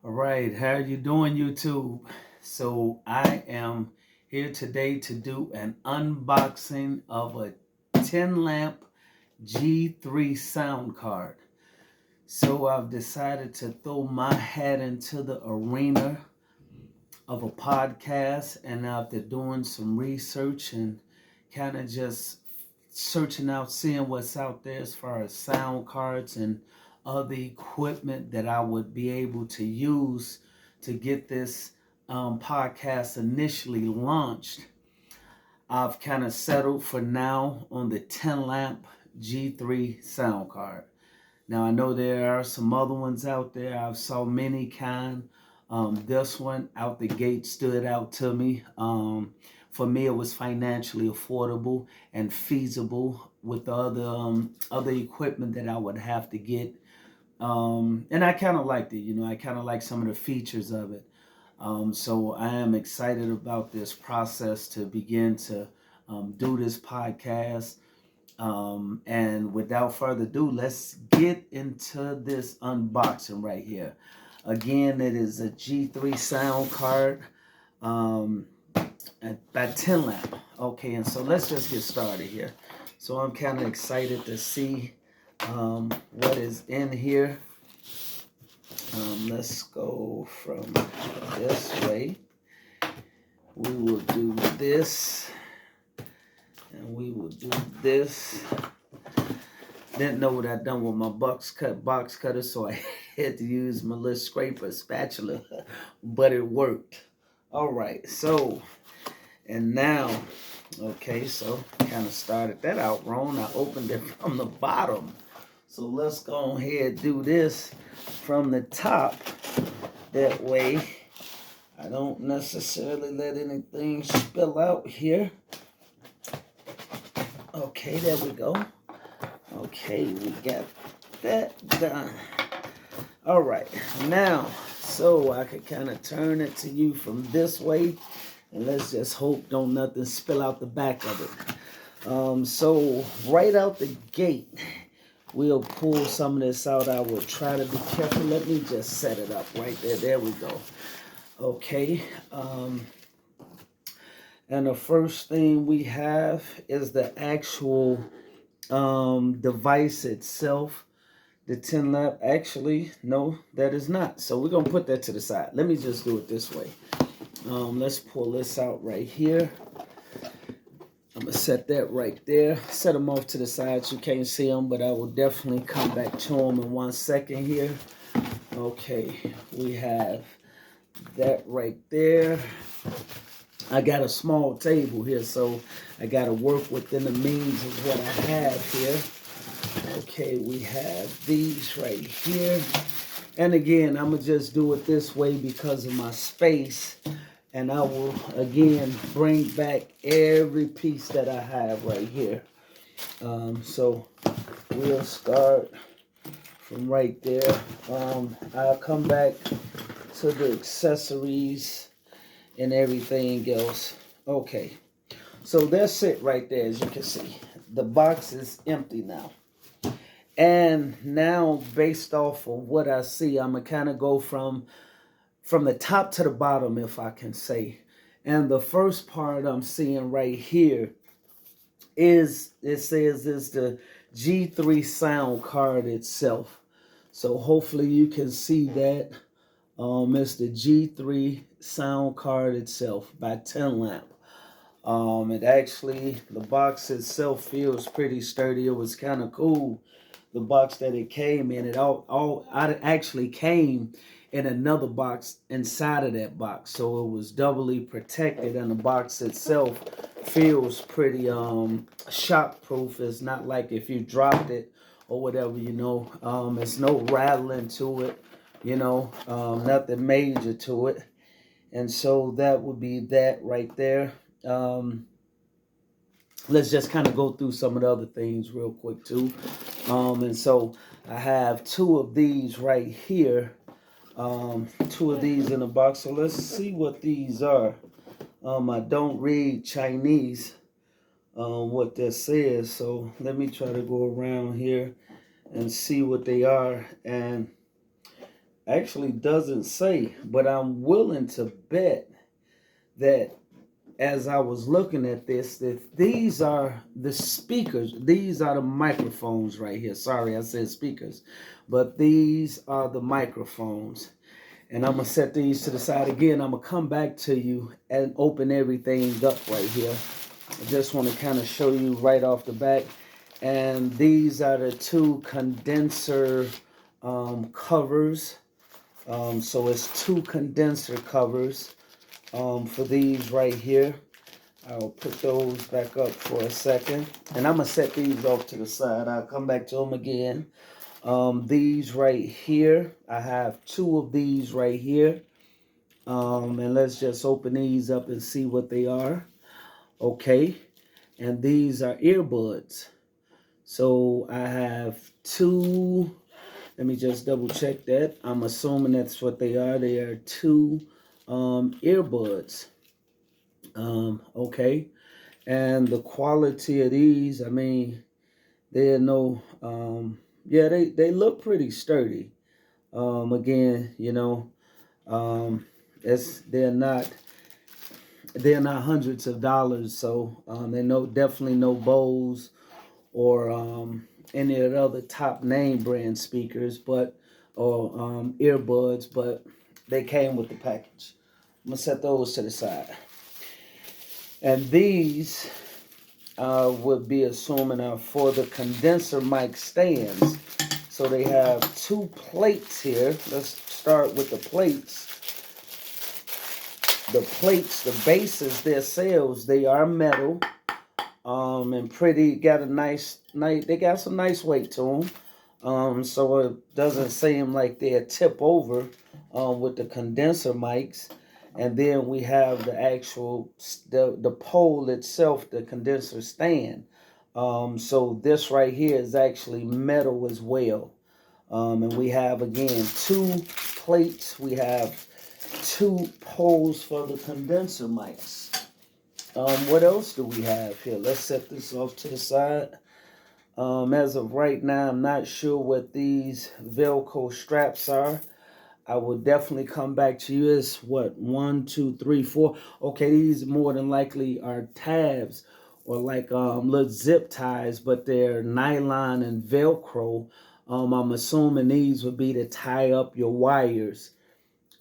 All right, how are you doing, YouTube? So I am here today to do an unboxing of a Tenlamp G3 sound card. So I've decided to throw my hat into the arena of a podcast, and after doing some research and kind of just searching out, seeing what's out there as far as sound cards and other equipment that I would be able to use to get this podcast initially launched, I've kind of settled for now on the Tenlamp G3 sound card. Now I know there are some other ones out there. I've saw many kind. This one out the gate stood out to me. For me, it was financially affordable and feasible with the other equipment that I would have to get. And I kind of liked it. I kind of like some of the features of it. So I am excited about this process to begin to do this podcast. And without further ado, let's get into this unboxing right here. Again, it is a G3 sound card by Tenlamp. Okay, and so let's just get started here. So I'm kind of excited to see what is in here. Let's go from this way. We will do this. And we will do this. Didn't know what I'd done with my box cutter, so I had to use my little scraper spatula, but it worked. All right, so, and now, okay, so kind of started that out wrong. I opened it from the bottom. So let's go ahead and do this from the top. That way, I don't necessarily let anything spill out here. Okay, there we go. Okay, we got that done. All right, now, so I could kind of turn it to you from this way, and let's just hope don't nothing spill out the back of it. So right out the gate, we'll pull some of this out. I will try to be careful. Let me just set it up right there. There we go. Okay. And the first thing we have is the actual device itself. The Tenlamp, actually, no, that is not. So we're going to put that to the side. Let me just do it this way. Let's pull this out right here. I'm going to set that right there. Set them off to the side so you can't see them, but I will definitely come back to them in 1 second here. Okay, we have that right there. I got a small table here, so I got to work within the means of what I have here. Okay, we have these right here. And again, I'm going to just do it this way because of my space. And I will, again, bring back every piece that I have right here. So we'll start from right there. I'll come back to the accessories and everything else. Okay, so that's it right there. As you can see, the box is empty now. And now, based off of what I see, I'm gonna kind of go from the top to the bottom, if I can say. And the first part I'm seeing right here is, it says, is the G3 sound card itself. So hopefully you can see that. It's the G3 sound card itself by Tenlamp. It actually, the box itself feels pretty sturdy. It was kind of cool. The box that it came in, it actually came in another box inside of that box, so it was doubly protected, and the box itself feels pretty shock proof. It's not like if you dropped it or whatever, it's no rattling to it, nothing major to it. And so that would be that right there. Let's just kind of go through some of the other things real quick too. And so I have two of these right here. Two of these in the box. So let's see what these are. I don't read Chinese, what this says. So let me try to go around here and see what they are. And actually doesn't say, but I'm willing to bet that as I was looking at this, that these are the speakers. These are the microphones right here. Sorry, I said speakers, but these are the microphones. And I'm going to set these to the side again. I'm going to come back to you and open everything up right here. I just want to kind of show you right off the back. And these are the two condenser covers. So it's two condenser covers for these right here. I'll put those back up for a second. And I'm going to set these off to the side. I'll come back to them again. These right here, I have two of these right here. And let's just open these up and see what they are. Okay. And these are earbuds. So I have two. Let me just double check that. I'm assuming that's what they are. They are two earbuds. Okay. And the quality of these, I mean, they're no, yeah, they look pretty sturdy. Again, you know, they're not hundreds of dollars. So they definitely no Bose or any of the other top name brand speakers, but or earbuds, but they came with the package. I'm gonna set those to the side. And these would be assuming for the condenser mic stands. So they have two plates here. Let's start with the plates. The plates, the bases themselves, they are metal. And pretty, got a nice, they got some nice weight to them. So it doesn't seem like they'll tip over with the condenser mics. And then we have the actual, the pole itself, the condenser stand. So this right here is actually metal as well. And we have, again, two plates. We have two poles for the condenser mics. What else do we have here? Let's set this off to the side. As of right now, I'm not sure what these Velcro straps are. I will definitely come back to you. It's what, 1, 2, 3, 4. Okay, these more than likely are tabs or like little zip ties, but they're nylon and Velcro. I'm assuming these would be to tie up your wires.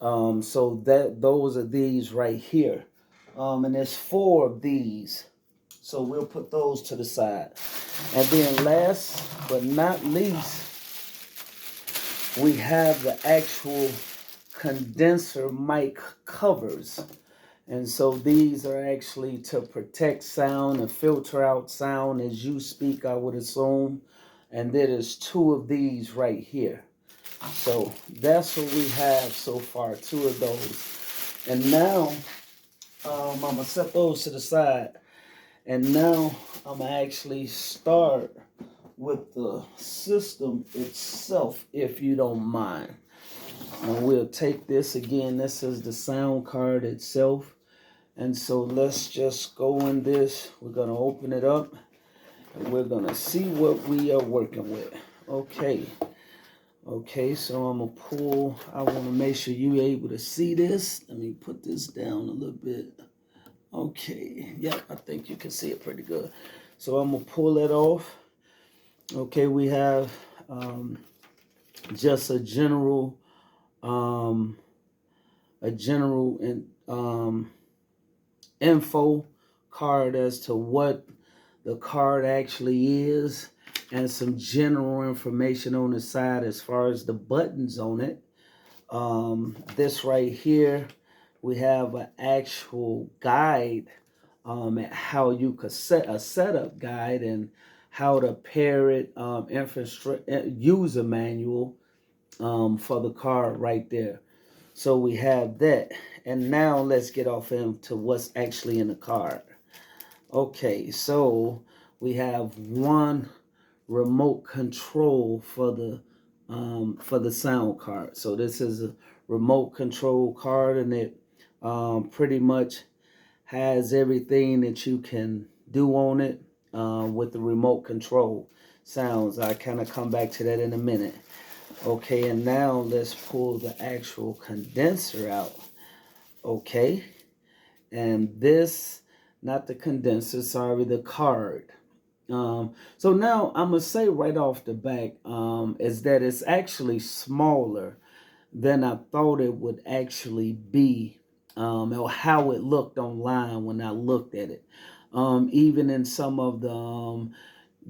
So those are these right here. And there's 4 of these. So we'll put those to the side. And then last but not least, we have the actual condenser mic covers. And so these are actually to protect sound and filter out sound as you speak, I would assume. And there is 2 of these right here. So that's what we have so far, 2 of those. And now I'm going to set those to the side. And now I'm going to actually start with the system itself, if you don't mind. And we'll take this again. This is the sound card itself. And so let's just go in this. We're going to open it up. And we're going to see what we are working with. Okay. Okay, so I'm going to pull. I want to make sure you're able to see this. Let me put this down a little bit. Okay. Yeah, I think you can see it pretty good. So I'm going to pull it off. Okay, we have just a general info card as to what the card actually is, and some general information on the side as far as the buttons on it. This right here, we have an actual guide at how you could set a setup guide and how to pair it, user manual for the card right there. So we have that. And now let's get off into what's actually in the card. Okay, so we have one remote control for the sound card. So this is a remote control card, and it pretty much has everything that you can do on it with the remote control sounds. I kind of come back to that in a minute. Okay, and now let's pull the actual condenser out. Okay, and this, not the condenser, sorry, the card. So now I'm gonna say right off the back is that it's actually smaller than I thought it would actually be, or how it looked online when I looked at it. Even in some of the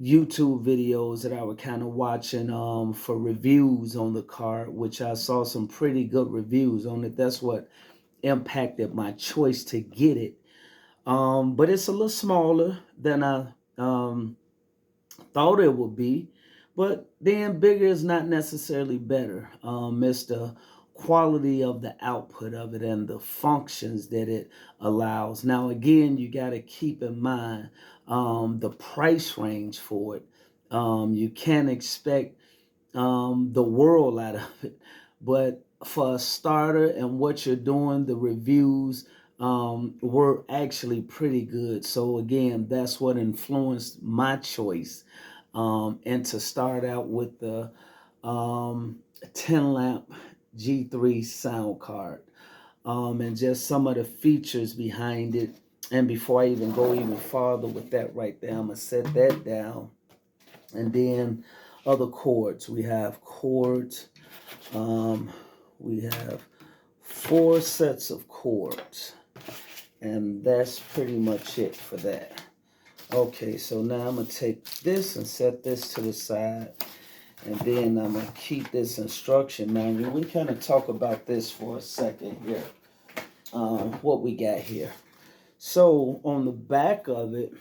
YouTube videos that I was kind of watching for reviews on the card, which I saw some pretty good reviews on it. That's what impacted my choice to get it. But it's a little smaller than I thought it would be, but then bigger is not necessarily better. It's the quality of the output of it and the functions that it allows. Now, again, you got to keep in mind the price range for it. You can't expect the world out of it. But for a starter and what you're doing, the reviews were actually pretty good. So again, that's what influenced my choice. And to start out with the Tenlamp G3 sound card, and just some of the features behind it. And before I even go even farther with that right there, I'm gonna set that down. And then other chords. We have chords. We have 4 sets of chords. And that's pretty much it for that. Okay, so now I'm going to take this and set this to the side. And then I'm going to keep this instruction manual. We kind of talk about this for a second here. What we got here. So on the back of it,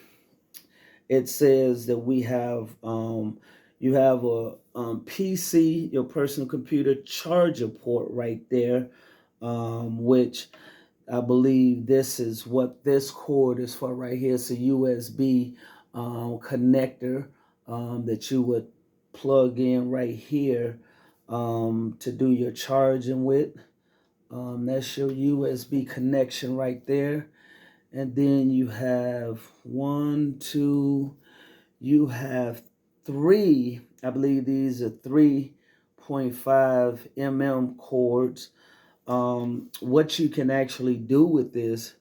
it says that we have you have a PC, your personal computer charger port right there, which I believe this is what this cord is for right here. It's a USB connector that you would plug in right here to do your charging with. That's your USB connection right there. And then you have you have 3, I believe these are 3.5 mm cords. What you can actually do with this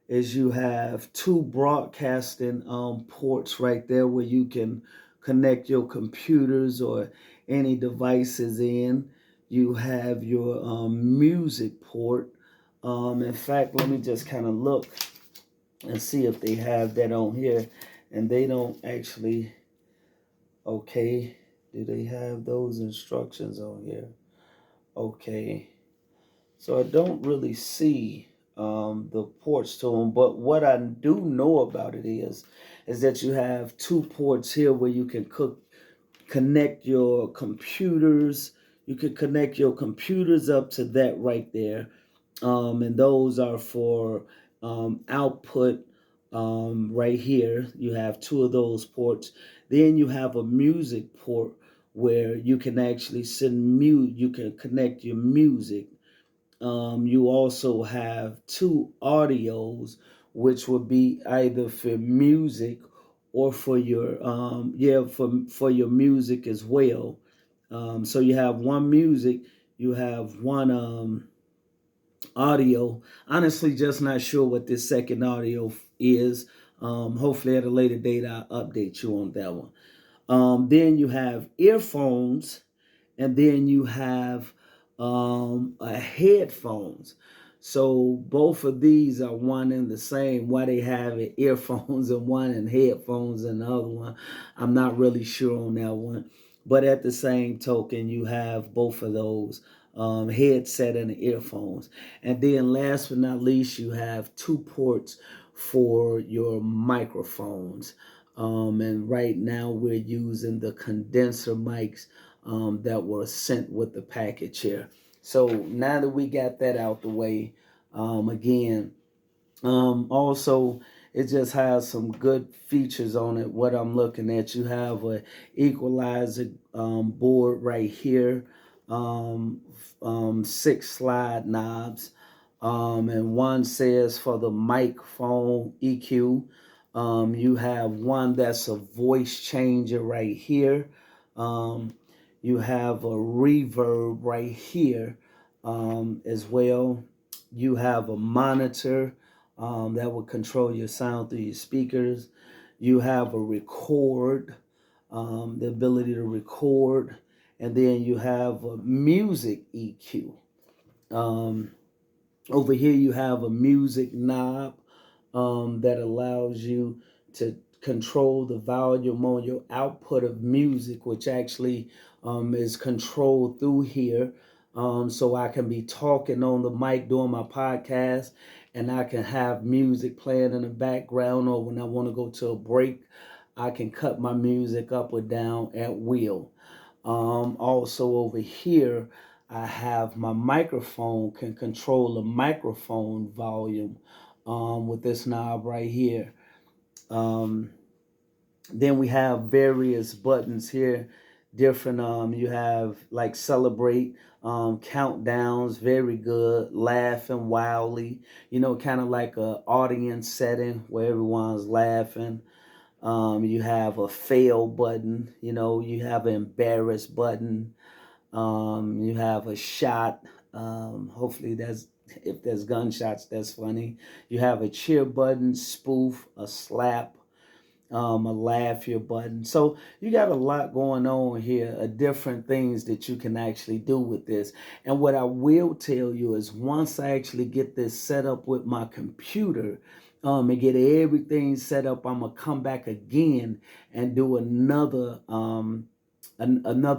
is you have 2 broadcasting ports right there where you can connect your computers or any devices in. You have your music port. In fact, let me just kind of look and see if they have that on here. And they don't actually, okay, do they have those instructions on here? Okay, so I don't really see the ports to them, but what I do know about it is that you have 2 ports here where you can connect your computers. You can connect your computers up to that right there. And those are for output right here. You have 2 of those ports. Then you have a music port where you can actually you can connect your music. You also have 2 audios, which would be either for music or for your for your music as well. So you have one music, you have one audio. Honestly, just not sure what this second audio is. Hopefully, at a later date, I'll update you on that one. Then you have earphones, and then you have headphones. So both of these are one and the same. Why they have it earphones and one and headphones and the other one, I'm not really sure on that one. But at the same token, you have both of those headset and the earphones. And then last but not least, you have 2 ports for your microphones. And right now we're using the condenser mics that were sent with the package here. So now that we got that out the way, again, also it just has some good features on it. What I'm looking at, you have a equalizer board right here, 6 slide knobs, and one says for the microphone EQ. You have one that's a voice changer right here. You have a reverb right here as well. You have a monitor that will control your sound through your speakers. You have a record, the ability to record. And then you have a music EQ. Um, Over here you have a music knob that allows you to control the volume on your output of music, which actually is controlled through here. So I can be talking on the mic doing my podcast, and I can have music playing in the background, or when I want to go to a break, I can cut my music up or down at will. Also over here, I have my microphone, can control the microphone volume with this knob right here. Um, then we have various buttons here, different. You have like celebrate, countdowns, very good, laughing wildly. Kind of like a audience setting where everyone's laughing. You have a fail button. You have an embarrass button. You have a shot. Hopefully, if there's gunshots, that's funny. You have a cheer button, spoof, a slap, a laugh your button. So you got a lot going on here, different things that you can actually do with this. And what I will tell you is once I actually get this set up with my computer, and get everything set up, I'm gonna come back again and do another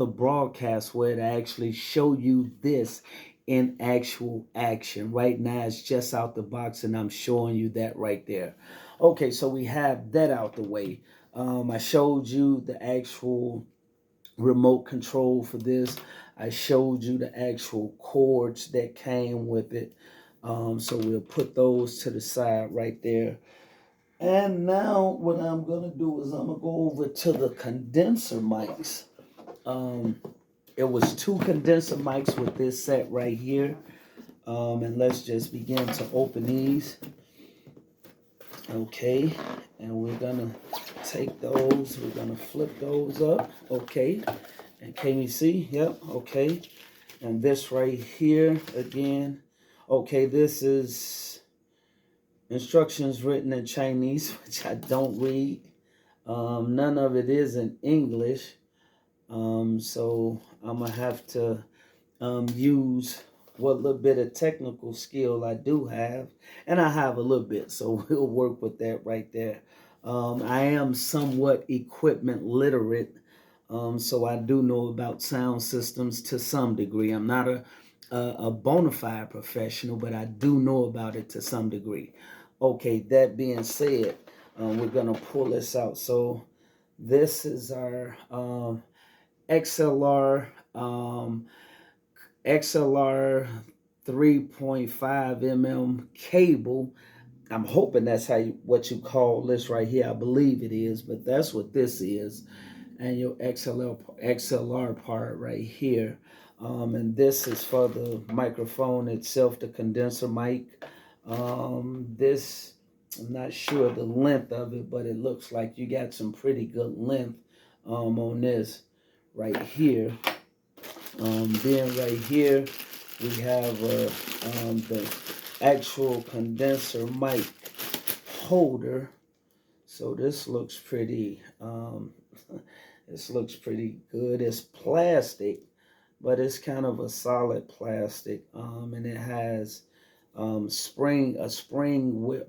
broadcast where to actually show you this in actual action. Right now it's just out the box and I'm showing you that right there. Okay, so we have that out the way. I showed you the actual remote control for this. I showed you the actual cords that came with it. So we'll put those to the side right there. And now what I'm going to do is I'm going to go over to the condenser mics. It was 2 condenser mics with this set right here. And let's just begin to open these. Okay, and we're gonna take those, we're gonna flip those up. Okay, and can you see? Yep, okay. And this right here again. Okay, this is instructions written in Chinese, which I don't read. None of it is in English. So I'm gonna have to use what little bit of technical skill I do have, and I have a little bit, so we'll work with that right there. I am somewhat equipment literate, so I do know about sound systems to some degree. I'm not a bona fide professional, but I do know about it to some degree. Okay, that being said, we're gonna pull this out. So this is our XLR XLR 3.5 mm cable. I'm hoping that's what you call this right here. I believe it is, but that's what this is. And your XLR part right here. And this is for the microphone itself, the condenser mic. This, I'm not sure the length of it, but it looks like you got some pretty good length on this right here. Then right here, we have the actual condenser mic holder. So this looks pretty, this looks pretty good. It's plastic, but it's kind of a solid plastic. And it has a spring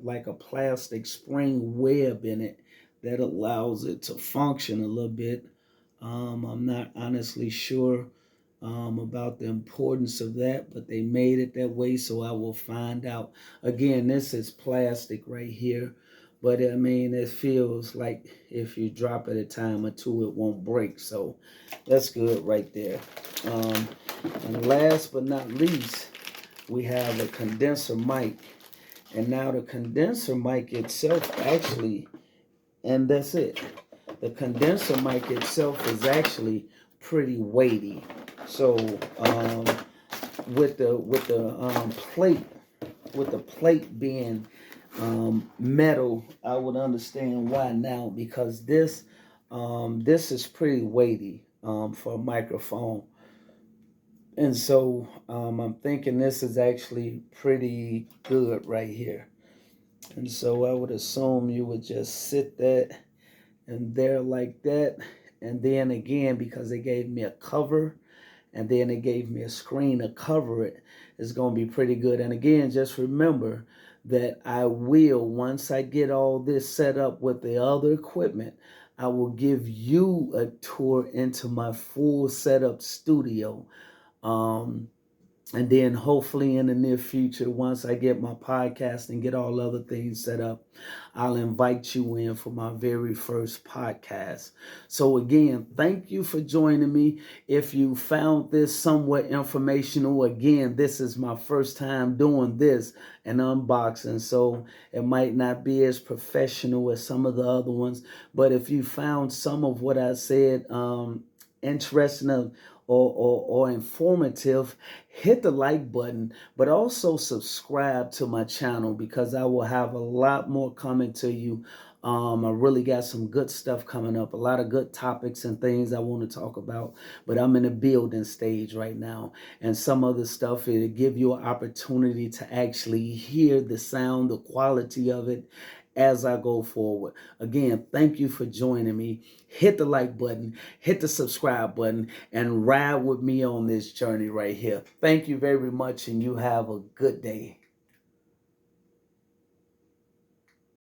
like a plastic spring web in it that allows it to function a little bit. I'm not honestly sure about the importance of that, but they made it that way, so I will find out. Again, this is plastic right here, but I mean, it feels like if you drop it a time or two, it won't break, so that's good right there. And last but not least, we have a condenser mic. And now the condenser mic itself actually, and that's it. The condenser mic itself is actually pretty weighty. So with the plate being metal, I would understand why now, because this is pretty weighty. for a microphone. And so I'm thinking this is actually pretty good right here. And so I would assume you would just sit that and there like that. And then again, because they gave me a cover and then they gave me a screen to cover it, it's going to be pretty good. And again, just remember that I will, once I get all this set up with the other equipment, I will give you a tour into my full setup studio. Um, and then hopefully in the near future, once I get my podcast and get all other things set up, I'll invite you in for my very first podcast. So again, thank you for joining me. If you found this somewhat informational, again, this is my first time doing this, an unboxing. So it might not be as professional as some of the other ones. But if you found some of what I said interesting or informative, hit the like button, but also subscribe to my channel because I will have a lot more coming to you. I really got some good stuff coming up, a lot of good topics and things I want to talk about, but I'm in a building stage right now. And some other stuff, it'll give you an opportunity to actually hear the sound, the quality of it as I go forward. Again, thank you for joining me. Hit the like button, hit the subscribe button, and ride with me on this journey right here. Thank you very much, and you have a good day.